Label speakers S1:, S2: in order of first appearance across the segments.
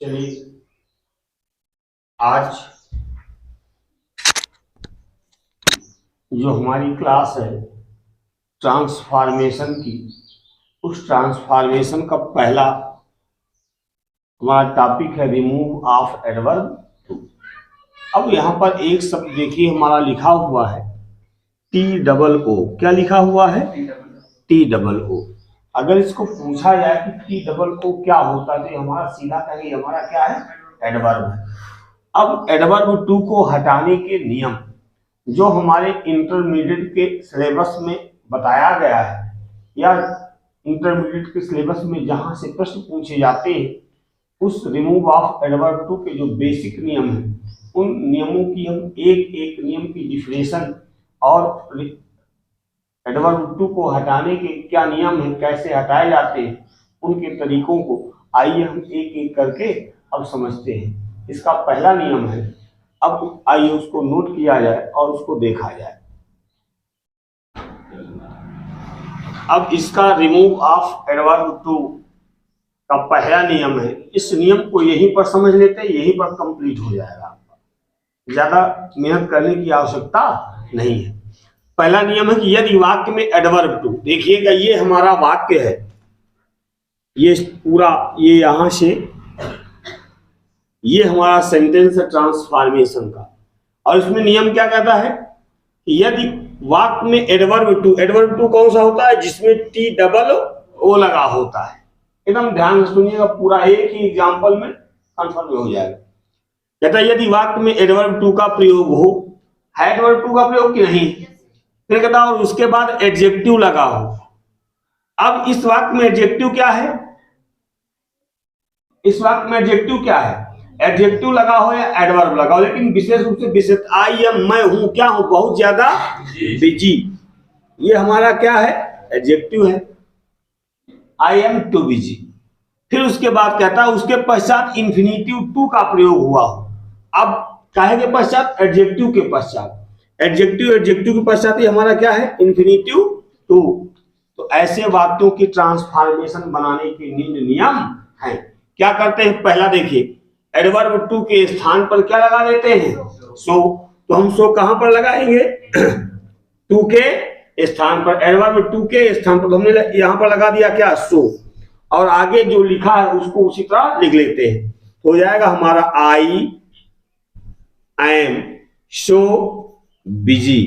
S1: चलिए आज जो हमारी क्लास है ट्रांसफॉर्मेशन की, उस ट्रांसफॉर्मेशन का पहला हमारा टॉपिक है रिमूव ऑफ एडवर्ब। अब यहाँ पर एक शब्द देखिए हमारा लिखा हुआ है टी डबल ओ। क्या लिखा हुआ है? T double O. अगर इसको पूछा जाए कि टी डबल ओ क्या होता है तो हमारा सीधा कहेंगे हमारा क्या है? एडवर्ब है। अब एडवर्ब टू को हटाने के नियम जो हमारे इंटरमीडिएट के सिलेबस में बताया गया है या इंटरमीडिएट के सिलेबस में जहां से प्रश्न पूछे जाते हैं, उस रिमूव ऑफ एडवर्ब टू के जो बेसिक नियम हैं उन नियमों की हम एक एक नियम की डिफिनेशन और एडवर्ब टू को हटाने के क्या नियम हैं, कैसे हटाए जाते हैं, उनके तरीकों को आइए हम एक एक करके अब समझते हैं। इसका पहला नियम है, अब आइए उसको नोट किया जाए और उसको देखा जाए। अब इसका रिमूव ऑफ एडवर्ब टू का पहला नियम है, इस नियम को यहीं पर समझ लेते हैं, यहीं पर कंप्लीट हो जाएगा, ज्यादा मेहनत करने की आवश्यकता नहीं है। पहला नियम है कि यदि वाक्य में एडवर्ब टू, देखिएगा ये हमारा वाक्य है, ये पूरा ये यहां से ये हमारा सेंटेंस है ट्रांसफॉर्मेशन का, और इसमें नियम क्या कहता है? यदि वाक्य में एडवर्ब टू कौन सा होता है? जिसमें टी डबल ओ लगा होता है। एकदम ध्यान से सुनिएगा, पूरा एक ही एग्जांपल में कंफर्म हो जाएगा। कहता है यदि वाक्य में एडवर्ब टू का प्रयोग हो, है एडवर्ब टू का प्रयोग कि नहीं? फिर कहता और उसके बाद एडजेक्टिव लगा हो। अब इस वाक्य में एडजेक्टिव क्या है? इस वाक्य में एडजेक्टिव क्या है? एडजेक्टिव लगा हो या एडवर्ब लगा हो, लेकिन विशेष रूप से विशेष आई एम, मैं हूं, क्या हूं? बहुत ज्यादा बिजी। ये हमारा क्या है? एडजेक्टिव है। I am too busy. फिर उसके बाद कहता है उसके पश्चात इंफिनिटिव टू का प्रयोग हुआ हो। अब काहे के पश्चात? एडजेक्टिव के पश्चात। एडजेक्टिव के पश्चात ही हमारा क्या है? Infinitive to. तो ऐसे वाक्यों की ट्रांसफॉर्मेशन बनाने के नियम हैं। क्या करते हैं? पहला देखिए, एडवर्ब टू के स्थान पर क्या लगा देते हैं? सो। तो हम सो कहां पर लगाएंगे? टू के स्थान पर, एडवर्ब टू के स्थान पर हमने यहां पर लगा दिया क्या? सो। और आगे जो लिखा है उसको उसी तरह लिख लेते हैं, हो जाएगा हमारा आई am so busy.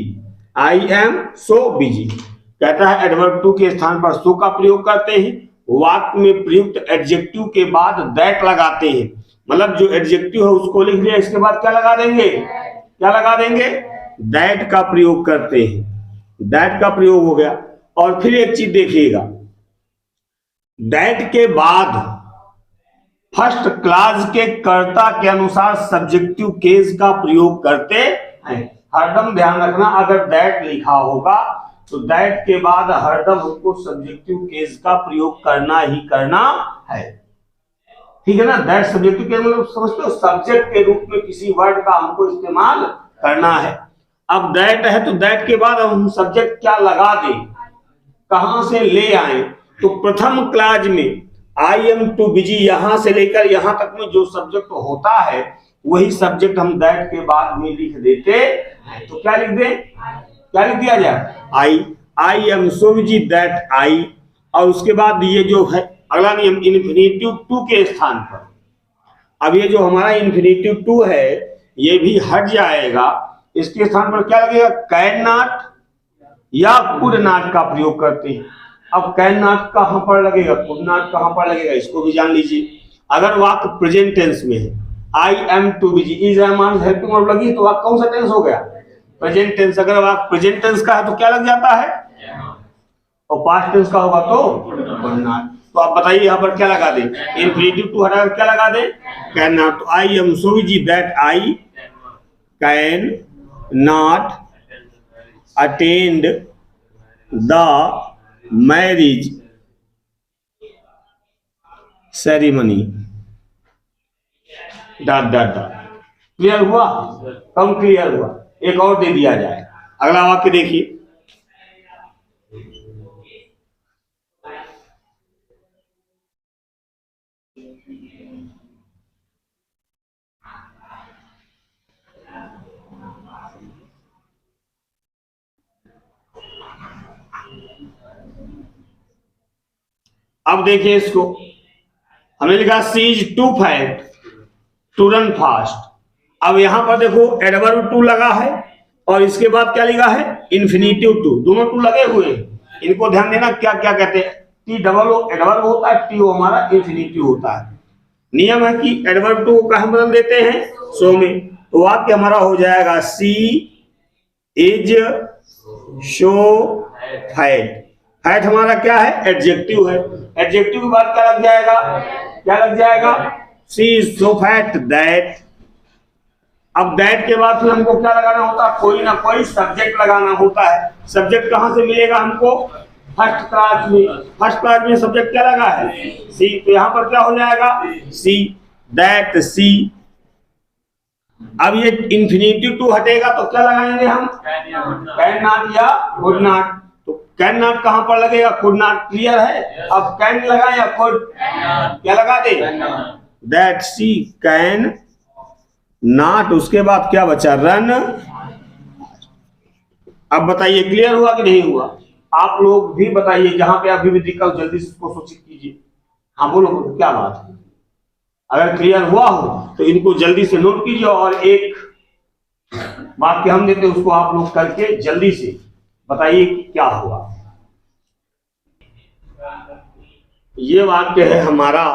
S1: I am so busy. कहता है एडवर्ब टू के स्थान पर सो का प्रयोग करते हैं, वाक्य में प्रयुक्त एडजेक्टिव के बाद दैट लगाते हैं। मतलब जो एडजेक्टिव है उसको लिख लिया, इसके बाद क्या लगा देंगे? क्या लगा देंगे? दैट का प्रयोग करते हैं। दैट का प्रयोग हो गया। और फिर एक चीज देखिएगा, दैट के बाद फर्स्ट क्लास के कर्ता के अनुसार सब्जेक्टिव केस का प्रयोग करते हैं। हरदम ध्यान रखना, अगर दैट लिखा होगा तो दैट के बाद हरदम हमको सब्जेक्टिव केस का प्रयोग करना ही करना है। ठीक है ना? दैट सब्जेक्टिव केस मतलब समझते हो, सब्जेक्ट के रूप में किसी वर्ड का हमको इस्तेमाल करना है। अब दैट है तो दैट के बाद हम सब्जेक्ट क्या लगा दें, कहां से ले आए? तो प्रथम क्लास में आई एम टू बिजी यहां से लेकर यहां तक में जो सब्जेक्ट होता है वही सब्जेक्ट हम दैट के बाद में लिख देते हैं। तो क्या लिख दें? क्या लिख दिया जाए? आई एम सो बिजी दैट आई। और उसके बाद ये जो है अगला नियम, इन्फिनिटिव टू के स्थान पर, अब ये जो हमारा इन्फिनिटिव टू है ये भी हट जाएगा। इसके स्थान पर क्या लगेगा? कैन नॉट या कुड नॉट का प्रयोग करते हैं। अब कैन नॉट कहां पर लगेगा, कुड नॉट कहां पर लगेगा, इसको भी जान लीजिए। अगर वाक्य प्रेजेंट टेंस में है, I am too busy, is am are helping verb लगी तो वाक्य कौन सा टेंस हो गया? Present tense. अगर वाक्य प्रेजेंट टेंस का है तो क्या लग जाता है? और पास्ट टेंस का होगा तो कुड नॉट। तो आप बताइए यहां पर क्या लगा दें? इन्फिनिटिव टू हटाकर क्या लगा दें? Can not. तो I am so busy that I can not attend the marriage ceremony dot dot dot. Clear हुआ? कम क्लियर हुआ? एक और दे दिया जाए। अगला वाक्य देखिए, अब देखिए इसको, हमने लिखा she is too fat to run fast. अब यहां पर देखो एडवर्ब टू लगा है और इसके बाद क्या लिखा है, इन्फिनेटिव टू। दोनों टू लगे हुए हैं, इनको ध्यान देना क्या क्या कहते हैं। टी डबल ओ एडवर्ब होता है, टी ओ हमारा इन्फिनेटिव होता है। नियम है कि एडवर्ब टू को कहां बदल देते हैं, सो में। तो वाक्य हमारा हो जाएगा सी इज शो फैट। फैट हमारा क्या है, एडजेक्टिव है। एडजेक्टिव के बाद क्या लग जाएगा, क्या लग जाएगा, सी इज सो फैट दैट। अब दैट के बाद फिर हमको क्या लगाना होता है, कोई ना कोई सब्जेक्ट लगाना होता है। सब्जेक्ट कहां से मिलेगा हमको, फर्स्ट क्लास में। फर्स्ट क्लास में सब्जेक्ट क्या लगा है, सी। तो यहां पर क्या हो जाएगा, सी दैट सी। अब ये इन्फिनेटिव टू हटेगा तो क्या लगाएंगे हम, कैन नॉट या कुड नॉट। तो कैन नॉट कहां पर लगेगा, कुड नॉट, क्लियर है। अब कैन लगाए या कुड, क्या लगा दे, दैट सी कैन नॉट। उसके बाद क्या बचा, रन। अब बताइए क्लियर हुआ कि नहीं हुआ, आप लोग भी बताइए, जहां पे अभी भी दिक्कत जल्दी से इसको सूचित कीजिए। हाँ बोलो क्या बात है, अगर क्लियर हुआ हो तो इनको जल्दी से नोट कीजिए और एक वाक्य हम देते हैं उसको आप लोग करके जल्दी से बताइए कि क्या हुआ। ये वाक्य है हमारा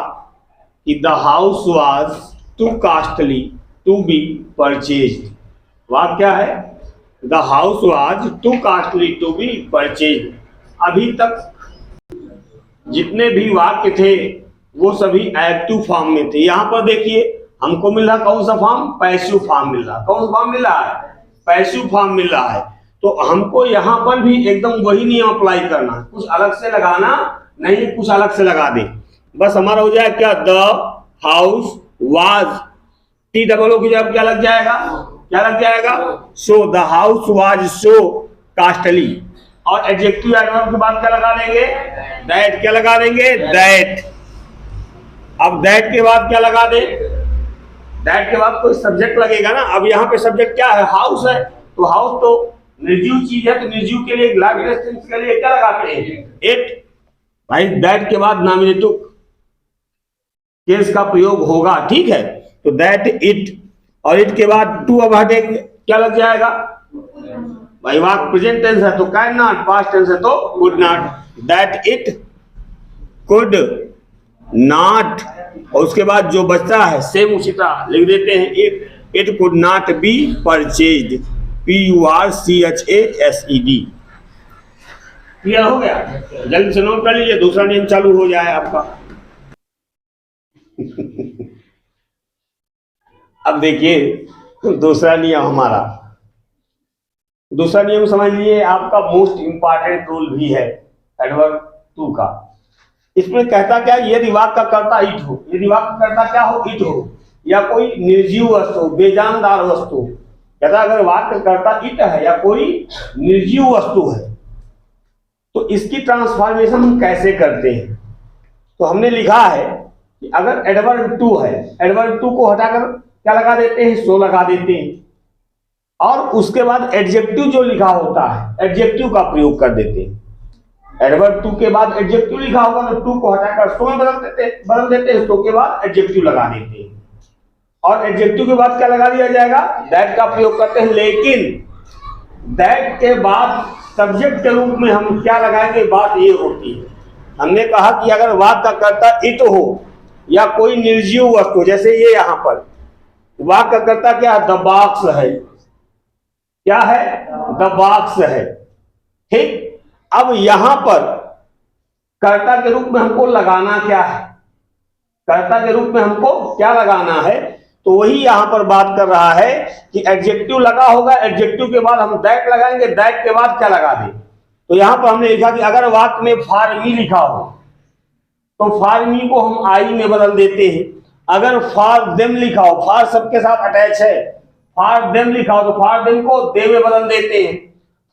S1: कि the house was too costly to be purchased. वाक्य है the house was too costly to be purchased. अभी तक जितने भी वाक्य थे वो सभी एक्टिव फॉर्म में थे। यहां पर देखिए हमको मिल रहा कौन सा फॉर्म, पैसिव फॉर्म मिल रहा। कौन सा फॉर्म मिल रहा है, पैसिव फॉर्म मिल रहा है। तो हमको यहां पर भी एकदम वही नियम अप्लाई करना है, कुछ अलग से लगाना नहीं, कुछ अलग से लगा दे बस। हमारा हो जाए क्या, the house was, T double O की जगह क्या लग जाएगा, क्या लग जाएगा, so. The house was so costly. और एडजेक्टिव एडवर्ब के बाद क्या लगा देंगे, दैट। क्या लगा देंगे, दैट। अब दैट के बाद क्या लगा दे, दैट के बाद कोई सब्जेक्ट लगेगा ना। अब यहाँ पे सब्जेक्ट क्या है, हाउस है। तो हाउस तो निर्जीव चीज है, तो निर्जीव के लिए लाइव रेजिस्टेंस के लिए क्या लगाते हैं, इट। भाई दैट के बाद नॉमिनेटिव केस का प्रयोग होगा, ठीक है। तो दैट इट, और इट के बाद टू अब हटेंगे, क्या लग जाएगा, भाई वाक्य प्रेजेंट टेंस है तो कैन नॉट, पास्ट टेंस है तो could not. That it could not, और उसके बाद जो बचता है सेम उसी तरह लिख देते हैं, it could not be purchased, PURCHASED। Clear हो गया, जल्दी से नोट कर लीजिए, दूसरा नियम चालू हो जाए आपका। अब देखिए दूसरा नियम हमारा, दूसरा नियम समझ लीजिए आपका मोस्ट इंपॉर्टेंट रूल भी है एडवर्ब टू का। इसमें कहता क्या, यदि वाक्य का कर्ता इट हो, यदि वाक्य का कर्ता क्या हो, इट हो, या कोई निर्जीव वस्तु, बेजानदार वस्तु। कहता अगर वाक्य कर्ता इट है या कोई निर्जीव वस्तु है तो इसकी ट्रांसफॉर्मेशन हम कैसे करते हैं। तो हमने लिखा है कि अगर एडवर्ब टू है, एडवर्ब टू को हटाकर क्या लगा देते हैं, सो लगा देते हैं, और उसके बाद एडजेक्टिव जो लिखा होता है एडजेक्टिव का प्रयोग कर देते हैं। एडवर्ब टू के बाद एडजेक्टिव लिखा होगा तो टू को हटाकर सो में बदल देते हैं, सो के बाद एडजेक्टिव लगा देते हैं, और एडजेक्टिव के बाद क्या लगा दिया जाएगा, दैट का प्रयोग करते हैं। लेकिन दैट के बाद सब्जेक्ट के रूप में हम क्या लगाएंगे, बात ये होती है। हमने कहा कि अगर वाक्य का कर्ता इट हो या कोई निर्जीव वस्तु, जैसे ये यहां पर वाक्य का कर्ता क्या है, द बॉक्स है, क्या है, द बॉक्स है, ठीक। अब यहां पर कर्ता के रूप में हमको लगाना क्या है, कर्ता के रूप में हमको क्या लगाना है, तो वही यहां पर बात कर रहा है कि एडजेक्टिव लगा होगा, एडजेक्टिव के बाद हम दैट लगाएंगे, दैट के बाद क्या लगा दें। तो यहां पर हमने लिखा कि अगर वाक्य में फॉर मी लिखा हो तो फॉर मी को हम आई में बदल देते हैं। अगर फॉर देम लिखा हो, फॉर सबके साथ अटैच है, फॉर देम लिखा हो तो फॉर देम को दे में बदल देते हैं।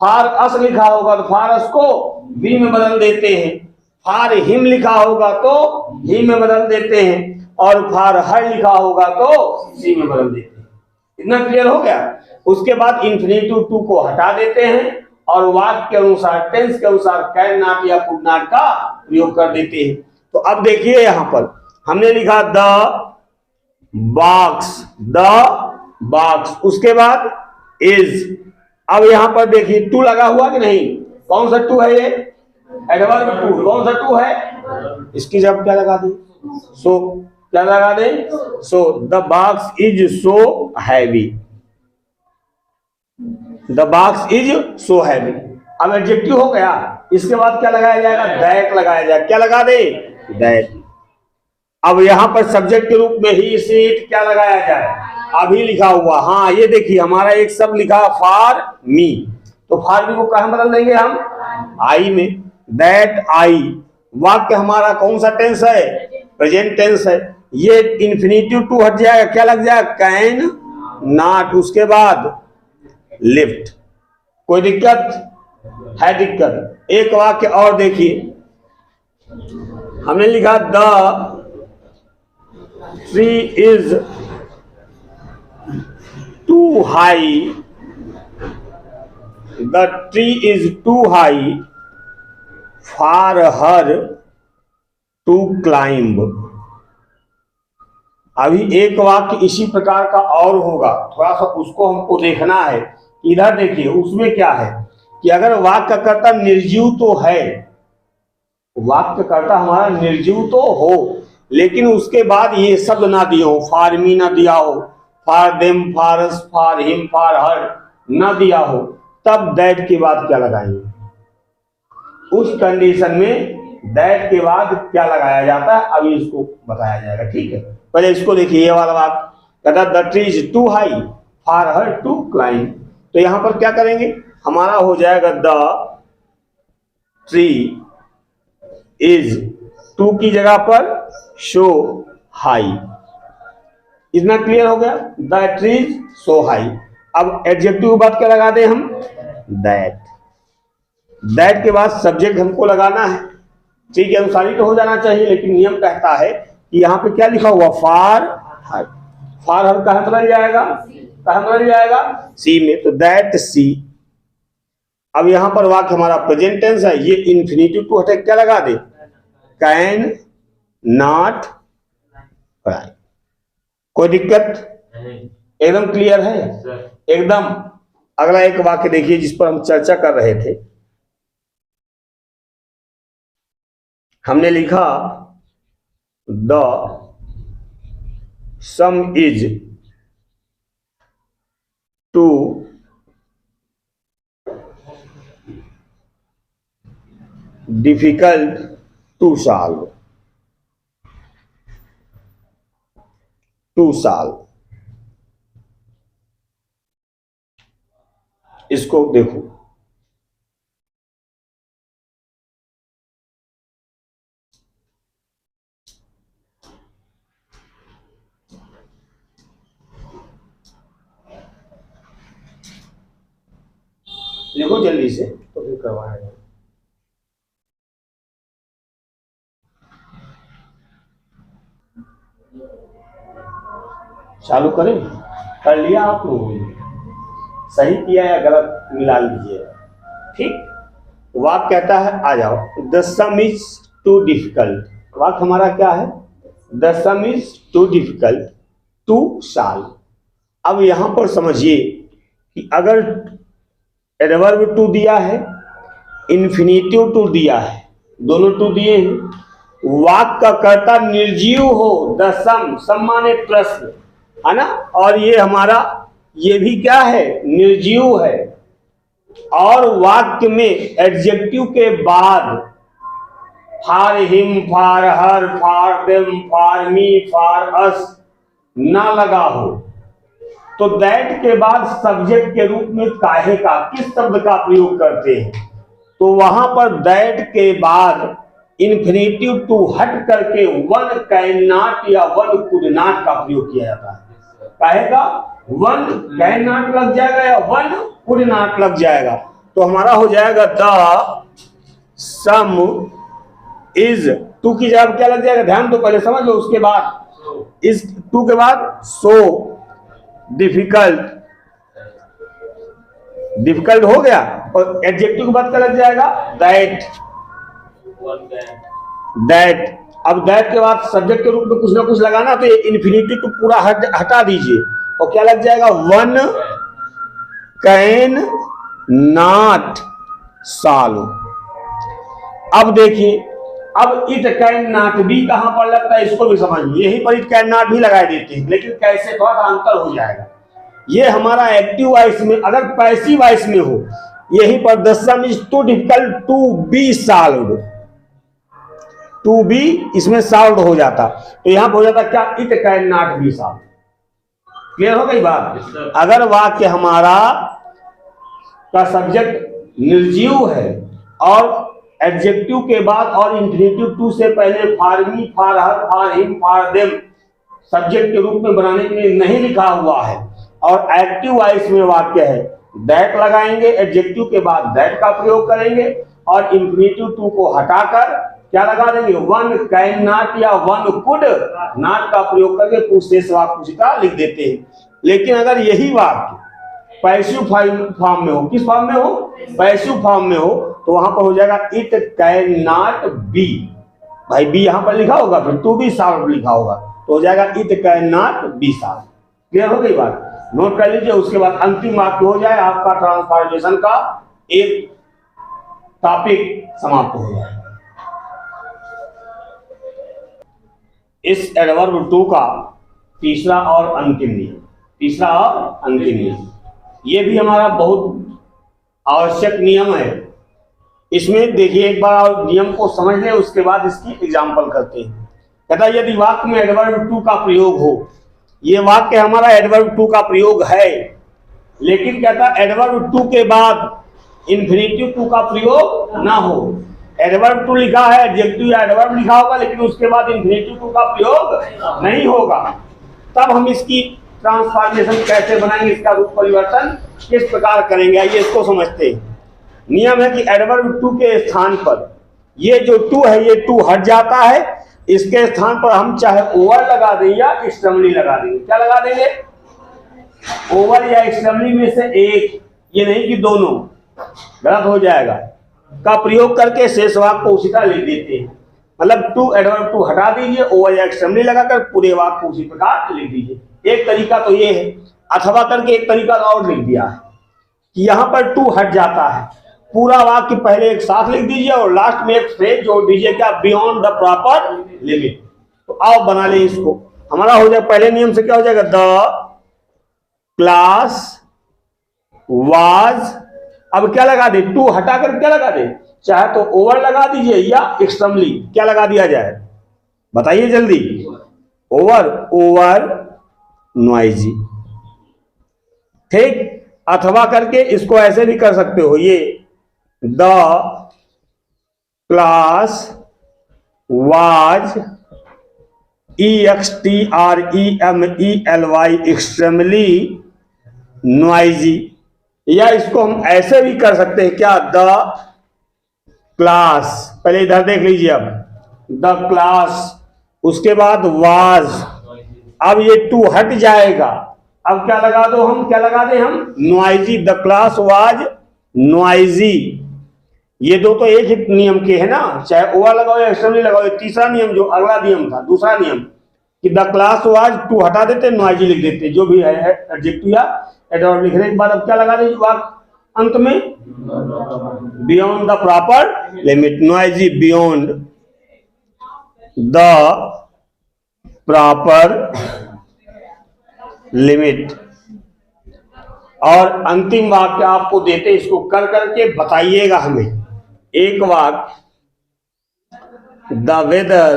S1: फॉर अस लिखा होगा तो फॉर अस को वी में बदल देते हैं। फॉर हिम लिखा होगा तो ही में बदल देते हैं, और फॉर हर लिखा होगा तो सी में बदल देते हैं। इतना क्लियर हो गया। उसके बाद इन्फिनेटिव टू को हटा देते हैं और वाक्य के अनुसार, टेंस के अनुसार कैन नॉट या कुड नॉट का प्रयोग कर देते हैं। तो अब देखिए यहां पर हमने लिखा द बॉक्स, द बॉक्स, उसके बाद इज। अब यहां पर देखिए टू लगा हुआ कि नहीं, कौन सा टू है ये, एडवर्ब टू, कौन सा टू है, इसकी जब क्या लगा दी, सो, क्या लगा दे, so the box is so heavy, the box is so heavy. अब एडजेक्टिव हो गया, इसके बाद क्या लगाया जाएगा, दैट लगाया जाएगा, क्या लगा दे, दैट। अब यहां पर सब्जेक्ट के रूप में ही इसे क्या लगाया जाए, अभी लिखा हुआ, हाँ ये देखिए हमारा एक शब्द लिखा फॉर मी, तो फॉर मी को कहां बदल देंगे हम, आई में, दैट आई। वाक्य हमारा कौन सा टेंस है, प्रेजेंट टेंस है, ये इन्फिनिटिव टू हट जाएगा, क्या लग जाएगा, कैन नॉट, उसके बाद लिफ्ट। कोई दिक्कत है, दिक्कत। एक वाक्य और देखिए, हमने लिखा the tree is too high, the tree is too high for her to climb. अभी एक वाक्य इसी प्रकार का और होगा, थोड़ा सा उसको हमको देखना है। इधर देखिए उसमें क्या है कि अगर वाक्यकर्ता निर्जीव तो है, वाक्यकर्ता हमारा निर्जीव तो हो, लेकिन उसके बाद ये शब्द ना दिया हो, फॉर मी ना दिया हो, for them, for us, for him, for her ना दिया हो, तब दैट के बाद क्या लगाएंगे, उस कंडीशन में दैट के बाद क्या लगाया जाता है, अभी इसको बताया जाएगा, ठीक है। पहले इसको देखिए, ये वाला वाक्य कहता the tree is too high for her to climb, तो यहां पर क्या करेंगे, हमारा हो जाएगा द ट्री इज, टू की जगह पर शो हाई। इतना क्लियर हो गया, the tree is so high. अब एडजेक्टिव की बात क्या लगा दें हम, दैट, दैट के बाद सब्जेक्ट हमको लगाना है, ठीक है, अनुसारी तो हो जाना चाहिए, लेकिन नियम कहता है कि यहाँ पे क्या लिखा हुआ, फॉर हर, फॉर हर कहां बदल जाएगा, कहां बदल जाएगा, सी में, तो दैट सी। अब यहां पर वाक्य हमारा प्रेजेंट टेंस है, ये इन्फिनिटिव टू हटे, क्या लगा दे, कैन नॉट फ्राई। कोई दिक्कत, एकदम क्लियर है, एकदम। अगला एक वाक्य देखिए जिस पर हम चर्चा कर रहे थे, हमने लिखा the sum is too difficult to solve, to solve. इसको देखो, लिखो जल्दी से तो फिर करवाएगा। चालू करें, कर लिया आप लोगों ने, सही किया या गलत मिला लीजिए, ठीक। वाक्य कहता है, आ जाओ, the sum is too difficult, वाक्य हमारा क्या है, the sum is too difficult to solve. अब यहां पर समझिए कि अगर एडवर्ब टू दिया है, इन्फिनिटिव टू दिया है, दोनों टू दिए हैं, वाक्य का कर्ता निर्जीव हो, द सम, सम माने प्रश्न, है ना, और ये हमारा ये भी क्या है, निर्जीव है, और वाक्य में एडजेक्टिव के बाद for him, for her, for them, for me, for us ना लगा हो, तो दैट के बाद सब्जेक्ट के रूप में काहे का, किस शब्द का प्रयोग करते हैं, तो वहां पर दैट के बाद इन्फिनिटिव टू हट करके वन कैन नॉट या वन कुड नॉट का प्रयोग किया जाता है। कहेगा वन कैन नॉट लग जाएगा या वन कुड नॉट लग जाएगा, तो हमारा हो जाएगा द सम इज, टू की जगह क्या लग जाएगा, ध्यान दो, पहले समझ लो, उसके बाद इस टू के बाद सो डिफिकल्ट, डिफिकल्ट हो गया, और एडजेक्टिव के बाद क्या लग जाएगा, दैट, दैट। अब दैट के बाद सब्जेक्ट के रूप में कुछ ना कुछ लगाना, तो ये इन्फिनिटिव टू पूरा हटा दीजिए और क्या लग जाएगा, वन कैन नॉट सॉल्व। अब देखिए, अब इट कैन नॉट भी कहां पर लगता है इसको भी समझिए, यहीं पर इट कैन नॉट भी लगा देते हैं, लेकिन कैसे थोड़ा सा अंतर हो जाएगा। ये हमारा एक्टिव वॉइस में, अगर पैसिव वॉइस में हो, यहीं पर the sum is too difficult to be solved, to be इसमें सॉल्व हो जाता, तो यहां पर हो जाता क्या, it can not be solve. Clear हो गई बात। अगर वाक्य हमारा का सब्जेक्ट निर्जीव है और एडजेक्टिव के बाद और इंफिनिटिव टू से पहले for me, for her, for him, for them subject के रूप में बनाने के लिए नहीं लिखा हुआ है, और एक्टिव वॉइस में वाक्य है, दैट लगाएंगे, एडजेक्टिव के बाद दैट का प्रयोग करेंगे और इंफिनिटिव टू को हटाकर क्या लगा देंगे, वन कैन नॉट या वन कुड नॉट का प्रयोग करके शेष वाक्य का लिख देते हैं। लेकिन अगर यही वाक्य पैसिव फॉर्म में हो, किस फॉर्म में हो, पैसिव फॉर्म में हो, तो वहां पर हो जाएगा इट कैन नॉट बी, भाई बी यहां पर लिखा होगा, फिर टू बी सॉल्व लिखा होगा, तो हो जाएगा it can not be solve. Clear हो गई बात, नोट कर लीजिए। उसके बाद अंतिम वाक्य हो जाए आपका ट्रांसफॉर्मेशन का एक टॉपिक समाप्त हो जाए। इस एडवर्ब टू का तीसरा और अंतिम नियम, तीसरा और अंतिम नियम, ये भी हमारा बहुत आवश्यक नियम है। इसमें देखिए एक बार और नियम को समझ लें, उसके बाद इसकी एग्जांपल करते हैं। कहता है यदि वाक्य में एडवर्ब टू का प्रयोग हो, ये वाक्य हमारा एडवर्ब टू का प्रयोग है, लेकिन कहता है एडवर्ब टू के बाद इंफिनिटिव टू का प्रयोग ना हो। एडवर्ब टू लिखा है, एडजेक्टिव या एडवर्ब लिखा होगा, लेकिन उसके बाद इंफिनिटिव टू का प्रयोग नहीं होगा, तब हम इसकी ट्रांसफॉर्मेशन कैसे बनाएंगे, इसका रूप परिवर्तन किस प्रकार करेंगे, आइए इसको समझते हैं। नियम है कि एडवर्ब टू के स्थान पर ये जो टू है, ये टू हट जाता है, इसके स्थान पर हम चाहे ओवर लगा दें या एक्सट्रीमली लगा देंगे। क्या लगा देंगे, ओवर या एक्सट्रीमली में से एक, ये नहीं कि दोनों, गलत हो जाएगा, का प्रयोग करके शेष वाक्य को उसी तरह लिख देते हैं। मतलब टू एडवर्ब टू हटा दीजिए, ओवर या एक्सट्रीमली लगाकर पूरे वाक्य को उसी प्रकार लिख दीजिए। एक तरीका तो ये है, अथवा करके एक तरीका और लिख दिया है कि यहां पर टू हट जाता है, पूरा वाक्य पहले एक साथ लिख दीजिए और लास्ट में एक फ्रेज जोड़ दीजिए, क्या, बियॉन्ड द प्रॉपर लिमिट। तो आओ बना ले इसको, हमारा हो जाएगा पहले नियम से क्या हो जाएगा, द क्लास वाज, अब क्या लगा दे, टू हटाकर क्या लगा दे, चाहे तो ओवर लगा दीजिए या एक्सट्रीमली, क्या लगा दिया जाए, बताइए जल्दी, ओवर, ओवर नॉइजी, ठीक। अथवा करके इसको ऐसे भी कर सकते हो, ये the class was EXTREMELY extremely noisy, या इसको हम ऐसे भी कर सकते हैं, क्या, द क्लास, पहले इधर देख लीजिए, अब द क्लास, उसके बाद वाज, अब ये टू हट जाएगा, अब क्या लगा दो हम, क्या लगा दें हम, noisy, the class was noisy. ये दो तो एक ही नियम के है ना, चाहे ओवर लगाओ या एक्सट्रीमली लगाओ। तीसरा नियम जो अगला नियम था, दूसरा नियम कि द क्लास वाज, टू हटा देते, नॉइजी लिख देते, जो भी है एडजेक्टिव या एडवर्ब लिखने के बाद अब क्या लगा दें वाक्य अंत में, beyond the proper limit, noisy beyond the proper limit. और अंतिम वाक्य आपको देते, इसको कर करके बताइएगा हमें। एक वाक्य, the weather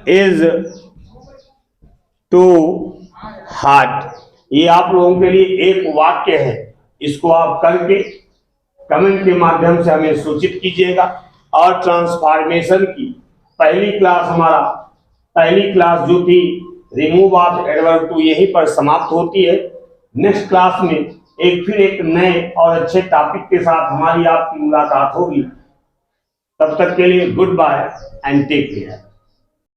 S1: is too hot, ये आप लोगों के लिए एक वाक्य है, इसको आप करके कमेंट के माध्यम से हमें सूचित कीजिएगा। और ट्रांसफॉर्मेशन की पहली क्लास, हमारा पहली क्लास जो थी रिमूव ऑफ एडवर्ब टू, यहीं पर समाप्त होती है। नेक्स्ट क्लास में फिर एक नए और अच्छे टॉपिक के साथ हमारी आपकी मुलाकात होगी। तब तक के लिए good bye and take care.